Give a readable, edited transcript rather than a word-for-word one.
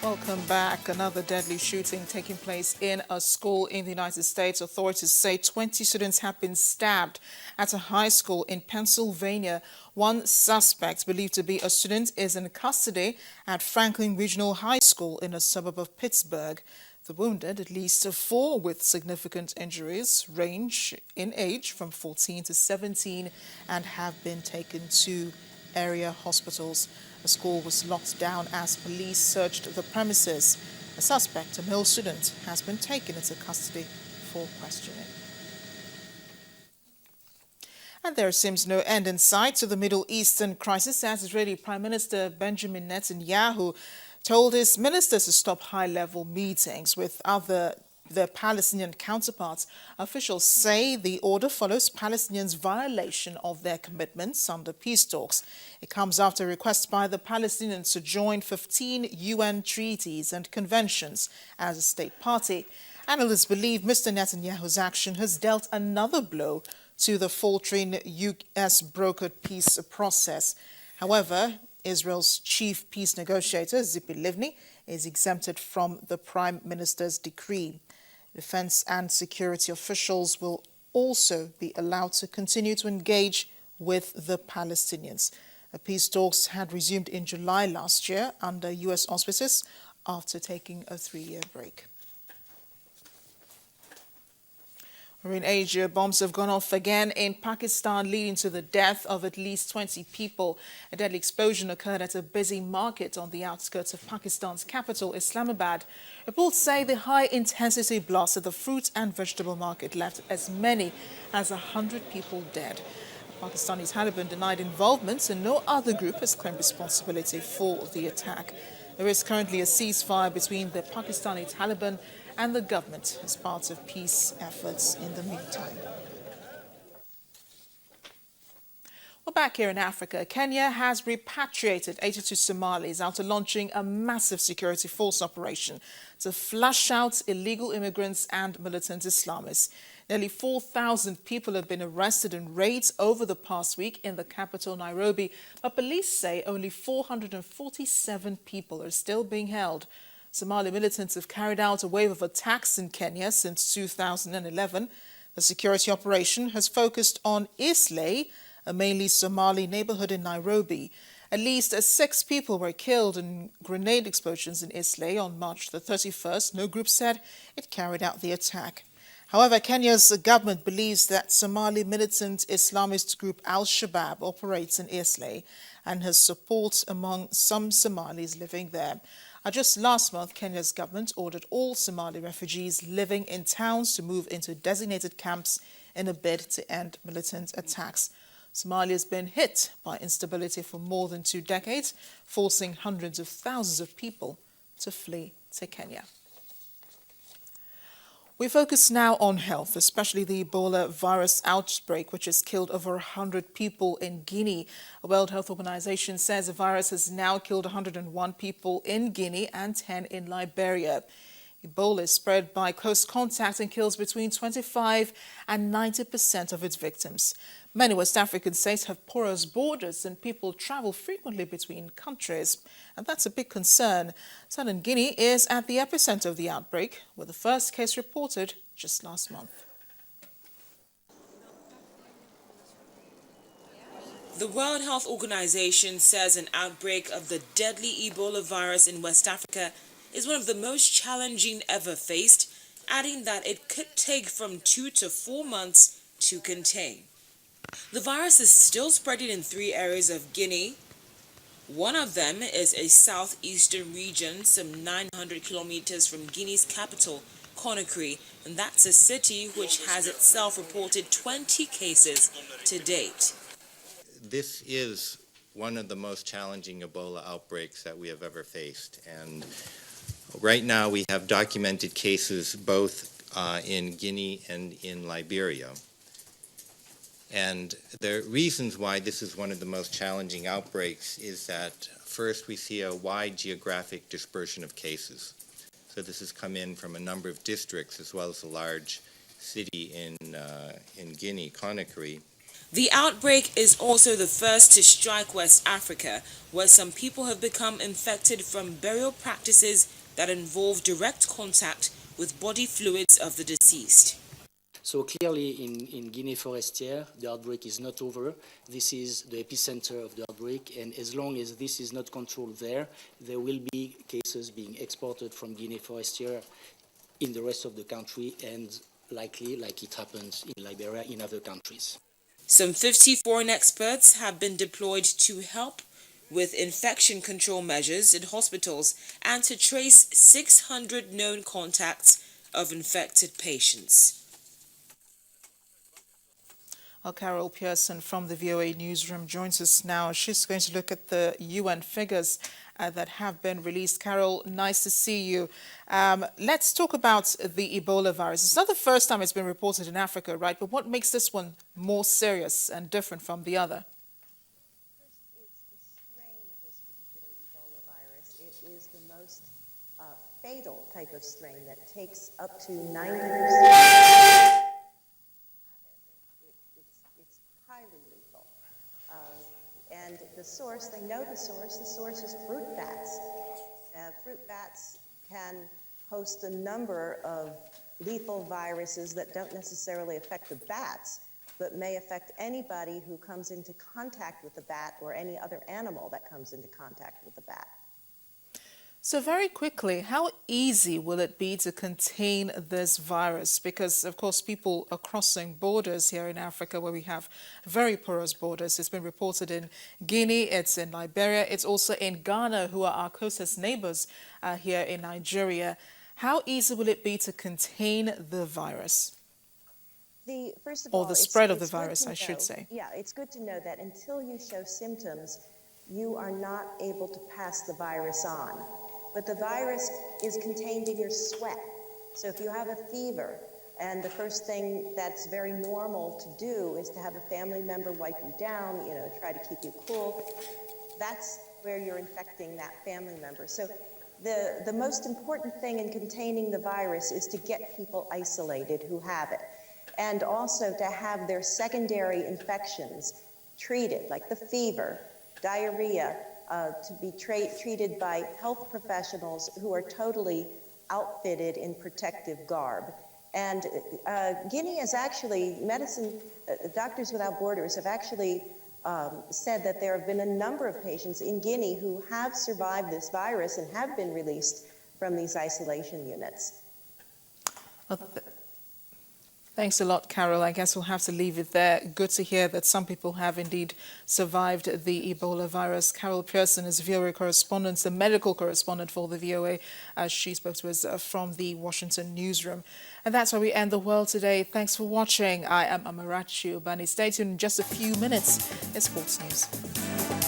Welcome back. Another deadly shooting taking place in a school in the United States. Authorities say 20 students have been stabbed at a high school in Pennsylvania. One suspect, believed to be a student, is in custody at Franklin Regional High School in a suburb of Pittsburgh. The wounded, at least 4 with significant injuries, range in age from 14 to 17 and have been taken to area hospitals. The school was locked down as police searched the premises. A suspect, a male student, has been taken into custody for questioning. And there seems no end in sight to the Middle Eastern crisis as Israeli Prime Minister Benjamin Netanyahu told his ministers to stop high-level meetings with their Palestinian counterparts. Officials say the order follows Palestinians' violation of their commitments under peace talks. It comes after requests by the Palestinians to join 15 UN treaties and conventions as a state party. Analysts believe Mr. Netanyahu's action has dealt another blow to the faltering US-brokered peace process. However, Israel's chief peace negotiator, Tzipi Livni, is exempted from the Prime Minister's decree. Defense and security officials will also be allowed to continue to engage with the Palestinians. Peace talks had resumed in July last year under US auspices after taking a 3-year break. In Asia, bombs have gone off again in Pakistan, leading to the death of at least 20 people. A deadly explosion occurred at a busy market on the outskirts of Pakistan's capital, Islamabad. Reports say the high-intensity blast at the fruit and vegetable market left as many as 100 people dead. The Pakistani Taliban denied involvement, and no other group has claimed responsibility for the attack. There is currently a ceasefire between the Pakistani Taliban and the government as part of peace efforts in the meantime. Well, back here in Africa, Kenya has repatriated 82 Somalis after launching a massive security force operation to flush out illegal immigrants and militant Islamists. Nearly 4,000 people have been arrested in raids over the past week in the capital, Nairobi, but police say only 447 people are still being held. Somali militants have carried out a wave of attacks in Kenya since 2011. The security operation has focused on Islay, a mainly Somali neighborhood in Nairobi. At least 6 people were killed in grenade explosions in Islay on March the 31st. No group said it carried out the attack. However, Kenya's government believes that Somali militant Islamist group Al-Shabaab operates in Islay and has support among some Somalis living there. Just last month, Kenya's government ordered all Somali refugees living in towns to move into designated camps in a bid to end militant attacks. Somalia has been hit by instability for more than 2 decades, forcing hundreds of thousands of people to flee to Kenya. We focus now on health, especially the Ebola virus outbreak, which has killed over 100 people in Guinea. The World Health Organization says the virus has now killed 101 people in Guinea and 10 in Liberia. Ebola is spread by close contact and kills between 25 and 90% of its victims. Many West African states have porous borders and people travel frequently between countries. And that's a big concern. Southern Guinea is at the epicenter of the outbreak, with the first case reported just last month. The World Health Organization says an outbreak of the deadly Ebola virus in West Africa is one of the most challenging ever faced, adding that it could take from 2 to 4 months to contain. The virus is still spreading in 3 areas of Guinea. One of them is a southeastern region, some 900 kilometers from Guinea's capital, Conakry, and that's a city which has itself reported 20 cases to date. This is one of the most challenging Ebola outbreaks that we have ever faced, and right now we have documented cases both in Guinea and in Liberia. And the reasons why this is one of the most challenging outbreaks is that first we see a wide geographic dispersion of cases. So this has come in from a number of districts as well as a large city in Guinea, Conakry. The outbreak is also the first to strike West Africa, where some people have become infected from burial practices that involve direct contact with body fluids of the deceased. So clearly in Guinea Forestière, the outbreak is not over. This is the epicenter of the outbreak, and as long as this is not controlled there, there will be cases being exported from Guinea Forestière in the rest of the country, and likely, like it happens in Liberia, in other countries. Some 50 foreign experts have been deployed to help with infection control measures in hospitals and to trace 600 known contacts of infected patients. Well, Carol Pearson from the VOA newsroom joins us now. She's going to look at the UN figures that have been released. Carol, nice to see you. Let's talk about the Ebola virus. It's not the first time it's been reported in Africa, right? But what makes this one more serious and different from the other? It's the strain of this particular Ebola virus. It is the most fatal type of strain that takes up to 90%. It's highly lethal. And the source, they know the source is fruit bats. Fruit bats can host a number of lethal viruses that don't necessarily affect the bats, but may affect anybody who comes into contact with the bat or any other animal that comes into contact with the bat. So very quickly, how easy will it be to contain this virus? Because, of course, people are crossing borders here in Africa where we have very porous borders. It's been reported in Guinea, it's in Liberia, it's also in Ghana, who are our closest neighbors here in Nigeria. How easy will it be to contain the virus? First of all, or the spread of the it's good virus, to I should know- say. Yeah, it's good to know that until you show symptoms, you are not able to pass the virus on. But the virus is contained in your sweat. So if you have a fever, and the first thing that's very normal to do is to have a family member wipe you down, try to keep you cool, that's where you're infecting that family member. So the most important thing in containing the virus is to get people isolated who have it, and also to have their secondary infections treated, like the fever, diarrhea, to be treated by health professionals who are totally outfitted in protective garb. And Guinea is actually, Doctors Without Borders have actually said that there have been a number of patients in Guinea who have survived this virus and have been released from these isolation units. Thanks a lot, Carol. I guess we'll have to leave it there. Good to hear that some people have indeed survived the Ebola virus. Carol Pearson is VOA correspondent, the medical correspondent for the VOA, as she spoke to us from the Washington newsroom. And that's where we end The World Today. Thanks for watching. I am Amarachi Ubani. Stay tuned in just a few minutes. It's Sports News.